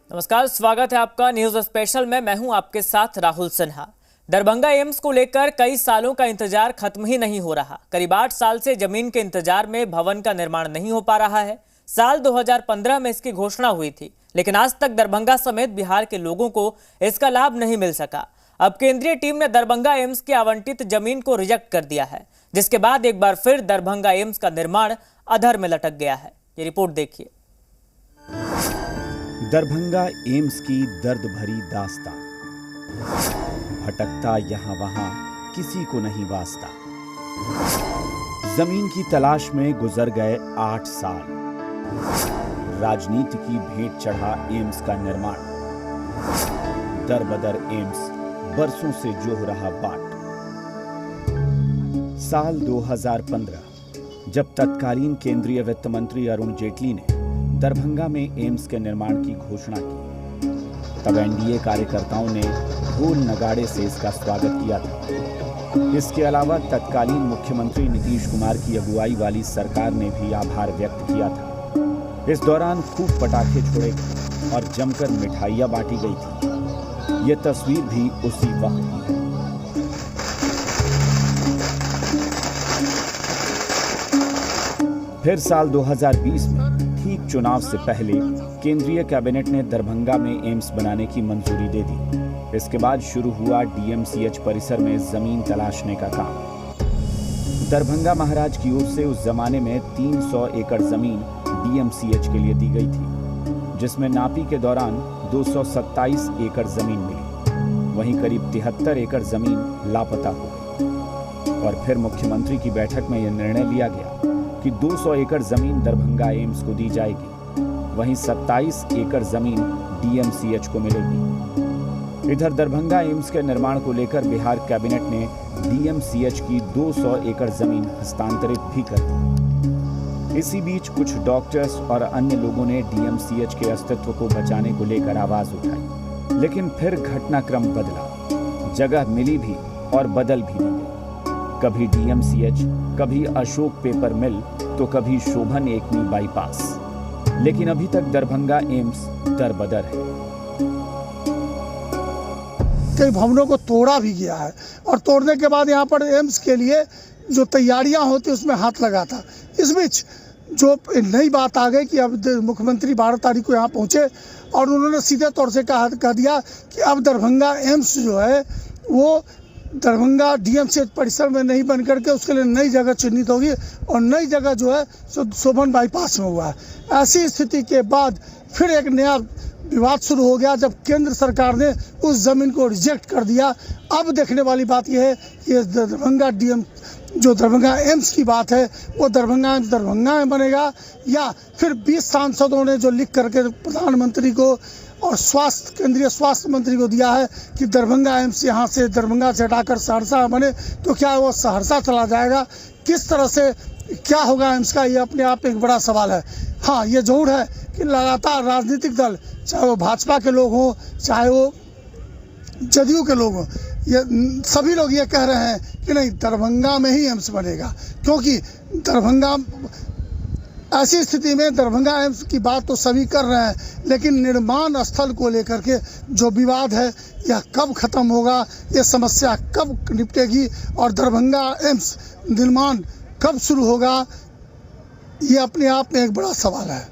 नमस्कार, स्वागत है आपका न्यूज स्पेशल में। मैं हूं आपके साथ राहुल सिन्हा। दरभंगा एम्स को लेकर कई सालों का इंतजार खत्म ही नहीं हो रहा। करीब 8 साल से जमीन के इंतजार में भवन का निर्माण नहीं हो पा रहा है। साल 2015 में इसकी घोषणा हुई थी, लेकिन आज तक दरभंगा समेत बिहार के लोगों को इसका लाभ नहीं मिल सका। अब केंद्रीय टीम ने दरभंगा एम्स की आवंटित जमीन को रिजेक्ट कर दिया है, जिसके बाद एक बार फिर दरभंगा एम्स का निर्माण अधर में लटक गया है। ये रिपोर्ट देखिए। दरभंगा एम्स की दर्द भरी दास्तां, भटकता यहाँ वहां किसी को नहीं वास्ता। जमीन की तलाश में गुजर गए 8 साल। राजनीति की भेंट चढ़ा एम्स का निर्माण। दर बदर एम्स बरसों से जोह रहा बाट। साल 2015 जब तत्कालीन केंद्रीय वित्त मंत्री अरुण जेटली ने दरभंगा में एम्स के निर्माण की घोषणा की, तब एनडीए कार्यकर्ताओं ने ढोल नगाड़े से इसका स्वागत किया था। इसके अलावा तत्कालीन मुख्यमंत्री नीतीश कुमार की अगुवाई वाली सरकार ने भी आभार व्यक्त किया था। इस दौरान खूब पटाखे छोड़े गए और जमकर मिठाइयां बांटी गई थी। ये तस्वीर भी उसी वक्त की है। फिर साल 2020 में ठीक चुनाव से पहले केंद्रीय कैबिनेट ने दरभंगा में एम्स बनाने की मंजूरी दे दी। इसके बाद शुरू हुआ डीएमसीएच परिसर में जमीन तलाशने का काम। दरभंगा महाराज की ओर से उस जमाने में 300 एकड़ जमीन डीएमसीएच के लिए दी गई थी, जिसमें नापी के दौरान 227 एकड़ जमीन मिली। वहीं करीब 73 एकड़ जमीन लापता हो गई। और फिर मुख्यमंत्री की बैठक में यह निर्णय लिया गया कि 200 एकड़ जमीन दरभंगा एम्स को दी जाएगी, वहीं 27 एकड़ जमीन डीएमसीएच को मिलेगी। इधर दरभंगा एम्स के निर्माण को लेकर बिहार कैबिनेट ने डीएमसीएच की 200 एकड़ जमीन हस्तांतरित भी कर दी। इसी बीच कुछ डॉक्टर्स और अन्य लोगों ने डीएमसीएच के अस्तित्व को बचाने को लेकर आवाज उठाई, लेकिन फिर घटनाक्रम बदला। जगह मिली भी और बदल भी दी गई। कभी डीएमसीएच, कभी अशोक पेपर मिल, तो कभी शोभन एकमी बाईपास। लेकिन अभी तक दरभंगा एम्स दर बदर है। कई भवनों को तोड़ा भी गया है और तोड़ने के बाद यहाँ पर एम्स के लिए जो तैयारियां होती उसमें हाथ लगा था। इस बीच जो नई बात आ गई कि अब मुख्यमंत्री 12 तारीख को यहाँ पहुँचे और उन्होंने सीधे तौर से कह दिया कि अब दरभंगा एम्स जो है वो दरभंगा डीएमसीएच परिसर में नहीं बन करके उसके लिए नई जगह चिन्हित होगी और नई जगह जो है शोभन बाईपास में हुआ है। ऐसी स्थिति के बाद फिर एक नया विवाद शुरू हो गया जब केंद्र सरकार ने उस जमीन को रिजेक्ट कर दिया। अब देखने वाली बात यह है कि दरभंगा एम्स की बात है वो दरभंगा में बनेगा या फिर 20 सांसदों ने जो लिख करके प्रधानमंत्री को और केंद्रीय स्वास्थ्य मंत्री को दिया है कि दरभंगा एम्स यहाँ से दरभंगा से हटाकर सहरसा बने, तो क्या वो सहरसा चला जाएगा? किस तरह से क्या होगा एम्स का, ये अपने आप में एक बड़ा सवाल है। हाँ, ये जरूर है कि लगातार राजनीतिक दल, चाहे वो भाजपा के लोग हों, चाहे वो जदयू के लोग हों, ये सभी लोग ये कह रहे हैं कि नहीं, दरभंगा में ही एम्स बनेगा, क्योंकि दरभंगा ऐसी स्थिति में दरभंगा एम्स की बात तो सभी कर रहे हैं, लेकिन निर्माण स्थल को लेकर के जो विवाद है यह कब खत्म होगा, ये समस्या कब निपटेगी और दरभंगा एम्स निर्माण कब शुरू होगा, ये अपने आप में एक बड़ा सवाल है।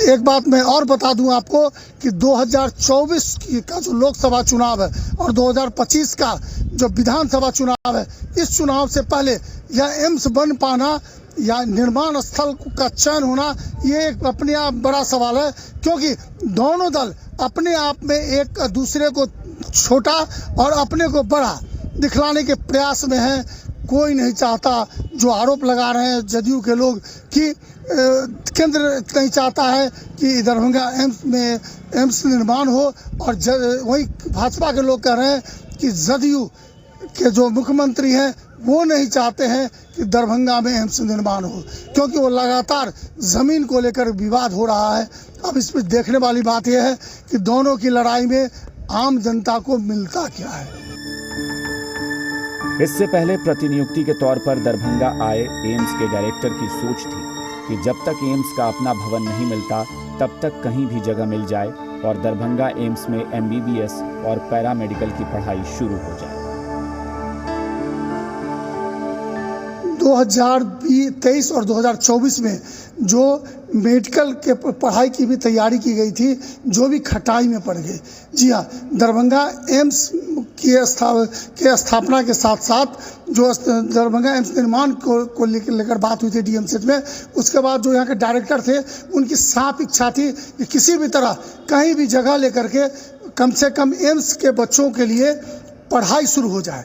एक बात मैं और बता दूं आपको कि 2024 का जो लोकसभा चुनाव है और 2025 का जो विधानसभा चुनाव है, इस चुनाव से पहले यह एम्स बन पाना या निर्माण स्थल का चयन होना, ये एक अपने आप बड़ा सवाल है, क्योंकि दोनों दल अपने आप में एक दूसरे को छोटा और अपने को बड़ा दिखलाने के प्रयास में हैं। कोई नहीं चाहता, जो आरोप लगा रहे हैं जदयू के लोग कि केंद्र नहीं चाहता है कि दरभंगा एम्स निर्माण हो, और वही भाजपा के लोग कह रहे हैं कि जदयू के जो मुख्यमंत्री हैं वो नहीं चाहते हैं कि दरभंगा में एम्स निर्माण हो, क्योंकि वो लगातार ज़मीन को लेकर विवाद हो रहा है। अब इस पर देखने वाली बात यह है कि दोनों की लड़ाई में आम जनता को मिलता क्या है। इससे पहले प्रतिनियुक्ति के तौर पर दरभंगा आए एम्स के डायरेक्टर की सोच थी कि जब तक एम्स का अपना भवन नहीं मिलता तब तक कहीं भी जगह मिल जाए और दरभंगा एम्स में MBBS और पैरामेडिकल की पढ़ाई शुरू हो जाए। 2023 और 2024 में जो मेडिकल के पढ़ाई की भी तैयारी की गई थी, जो भी खटाई में पड़ गई। जी हाँ, दरभंगा एम्स की स्थापना के साथ साथ जो दरभंगा एम्स निर्माण को लेकर बात हुई थी DMCH में, उसके बाद जो यहाँ के डायरेक्टर थे, उनकी साफ इच्छा थी कि किसी भी तरह कहीं भी जगह लेकर के कम से कम एम्स के बच्चों के लिए पढ़ाई शुरू हो जाए।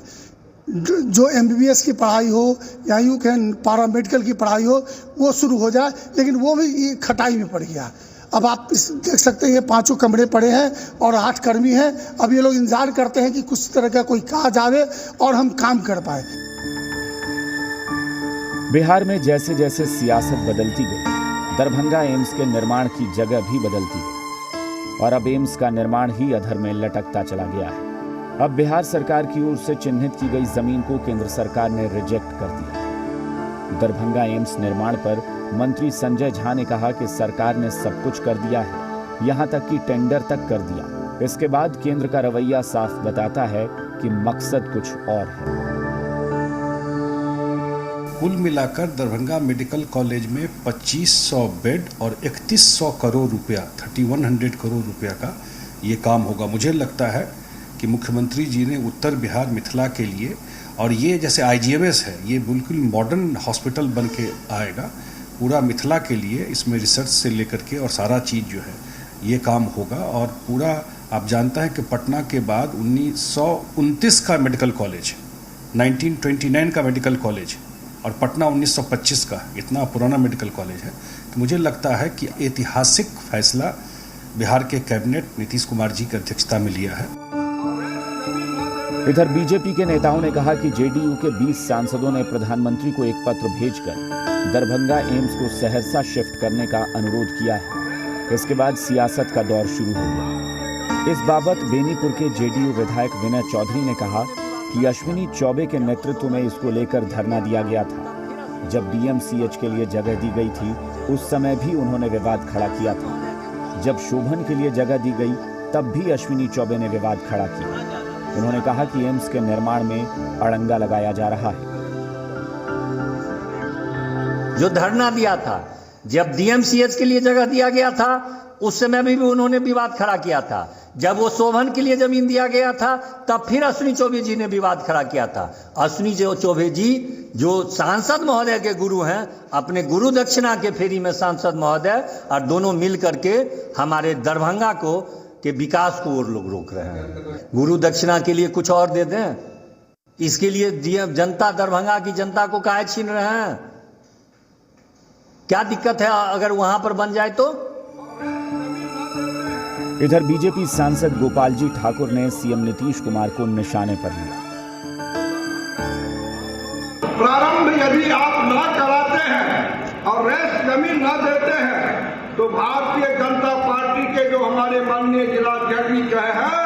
जो MBBS की पढ़ाई हो या यूँ कहें पैरामेडिकल की पढ़ाई हो, वो शुरू हो जाए, लेकिन वो भी खटाई में पड़ गया। अब आप देख सकते हैं, ये 5 कमरे पड़े हैं और 8 कर्मी हैं। अब ये लोग इंतजार करते हैं कि कुछ तरह का कोई काज आवे और हम काम कर पाए। बिहार में जैसे जैसे सियासत बदलती गई, दरभंगा एम्स के निर्माण की जगह भी बदलती गई और अब एम्स का निर्माण ही अधर में लटकता चला गया है। अब बिहार सरकार की ओर से चिन्हित की गई जमीन को केंद्र सरकार ने रिजेक्ट कर दिया। दरभंगा एम्स निर्माण पर मंत्री संजय झा ने कहा कि सरकार ने सब कुछ कर दिया है, यहां तक कि टेंडर तक कर दिया। इसके बाद केंद्र का रवैया साफ बताता है कि मकसद कुछ और है। कुल मिलाकर दरभंगा मेडिकल कॉलेज में 2500 बेड और 3100 करोड़ रुपया 3100 करोड़ रुपया का ये काम होगा। मुझे लगता है कि मुख्यमंत्री जी ने उत्तर बिहार मिथिला के लिए, और ये जैसे IGMS है, ये बिल्कुल मॉडर्न हॉस्पिटल बन के आएगा पूरा मिथिला के लिए। इसमें रिसर्च से लेकर के और सारा चीज़ जो है ये काम होगा। और पूरा आप जानते हैं कि पटना के बाद 1929 का मेडिकल कॉलेज, 1929 का मेडिकल कॉलेज और पटना 1925 का, इतना पुराना मेडिकल कॉलेज है। तो मुझे लगता है कि ऐतिहासिक फैसला बिहार के कैबिनेट नीतीश कुमार जी की अध्यक्षता में लिया है। इधर बीजेपी के नेताओं ने कहा कि JDU के 20 सांसदों ने प्रधानमंत्री को एक पत्र भेजकर दरभंगा एम्स को सहरसा शिफ्ट करने का अनुरोध किया है। इसके बाद सियासत का दौर शुरू हो गया। इस बाबत बेनीपुर के JDU विधायक विनय चौधरी ने कहा कि अश्विनी चौबे के नेतृत्व में इसको लेकर धरना दिया गया था। जब DMCH के लिए जगह दी गई थी, उस समय भी उन्होंने विवाद खड़ा किया था। जब शोभन के लिए जगह दी गई, तब भी अश्विनी चौबे ने विवाद खड़ा किया। उन्होंने कहा कि एम्स के निर्माण में अड़ंगा लगाया जा रहा है। जो धरना दिया था, जब DMCH के लिए जगह दिया गया था, उस समय भी उन्होंने विवाद खड़ा किया था। जब वो शोभन के लिए जमीन दिया गया था, तब फिर अश्विनी चौबे जी ने विवाद खड़ा किया था। अश्विनी चौबे जी जो सांसद महोदय के गुरु हैं, अपने गुरु दक्षिणा के फेरी में सांसद महोदय, और दोनों मिल करके हमारे दरभंगा को के विकास को और लोग रोक रहे हैं। गुरु दक्षिणा के लिए कुछ और दे दें, इसके लिए जनता, दरभंगा की जनता को काहे छीन रहे हैं? क्या दिक्कत है अगर वहां पर बन जाए तो? इधर बीजेपी सांसद गोपाल जी ठाकुर ने CM नीतीश कुमार को निशाने पर लिया। प्रारंभ यदि आप ना कराते हैं और रेस्ट जमीन ना देते हैं, तो भारतीय जनता पार्टी के जो हमारे माननीय जिलाध्यक्ष जी कहे हैं,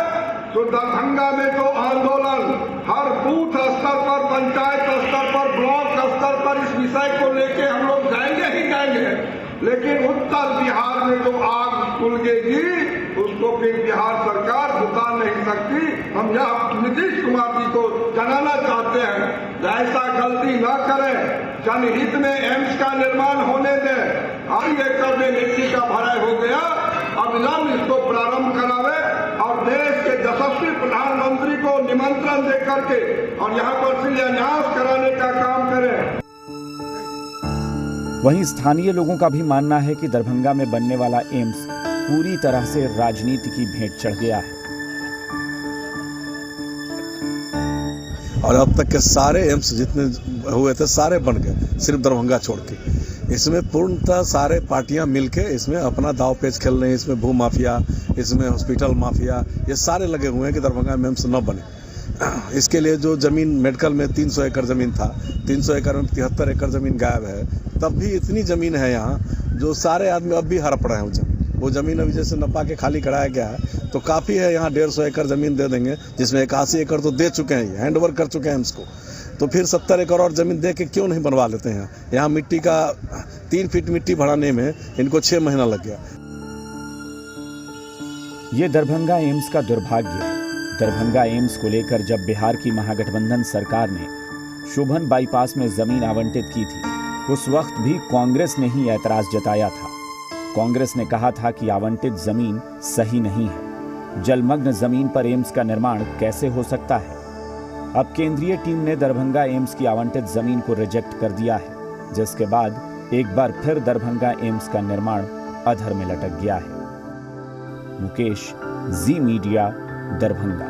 तो दरभंगा में तो आंदोलन हर बूथ स्तर पर, पंचायत स्तर पर, ब्लॉक स्तर पर इस विषय को लेके हम लोग जाएंगे ही जाएंगे। लेकिन उत्तर बिहार में जो आग सुलगेगी, उसको फिर बिहार सरकार बुता नहीं सकती। हम यह नीतीश कुमार जी को जनाना चाहते हैं, ऐसा गलती न करें। जनहित में एम्स का निर्माण होने दें। 8 एकड़ में मिट्टी का भराई हो गया, अविलंब इसको प्रारंभ करावे और देश के यशस्वी प्रधानमंत्री को निमंत्रण दे करके और यहाँ पर शिलान्यास कराने का काम करें। वहीं स्थानीय लोगों का भी मानना है कि दरभंगा में बनने वाला एम्स पूरी तरह से राजनीति की भेंट चढ़ गया है। और अब तक के सारे एम्स जितने हुए थे सारे बन गए, सिर्फ दरभंगा छोड़ के। इसमें पूर्णतः सारे पार्टियां मिलके इसमें अपना दाव पेच खेल रहे हैं। इसमें भू माफिया, इसमें हॉस्पिटल माफिया, ये सारे लगे हुए हैं कि दरभंगा में एम्स न बने। इसके लिए जो ज़मीन मेडिकल में 300 एकड़ ज़मीन था, 300 एकड़ में 73 एकड़ ज़मीन गायब है। तब भी इतनी ज़मीन है यहाँ, जो सारे आदमी अब भी हड़प रहे हैं। वो ज़मीन अभी जैसे नपा के खाली कराया गया है, तो काफ़ी है। यहाँ 150 एकड़ ज़मीन दे देंगे, जिसमें 81 एकड़ तो दे चुके हैं, हैंड ओवर कर चुके हैं इसको। तो फिर 70 एकड़ और ज़मीन दे के क्यों नहीं बनवा लेते हैं? यहाँ मिट्टी का 3 फीट मिट्टी भराने में इनको 6 महीना लग गया। ये दरभंगा एम्स का दुर्भाग्य है। दरभंगा एम्स को लेकर जब बिहार की महागठबंधन सरकार ने शोभन बाईपास में जमीन आवंटित की थी, उस वक्त भी कांग्रेस ने ही ऐतराज जताया था। कांग्रेस ने कहा था कि आवंटित जमीन सही नहीं है, जलमग्न जमीन पर एम्स का निर्माण कैसे हो सकता है। अब केंद्रीय टीम ने दरभंगा एम्स की आवंटित जमीन को रिजेक्ट कर दिया है, जिसके बाद एक बार फिर दरभंगा एम्स का निर्माण अधर में लटक गया है। मुकेश, जी मीडिया, दरभंगा।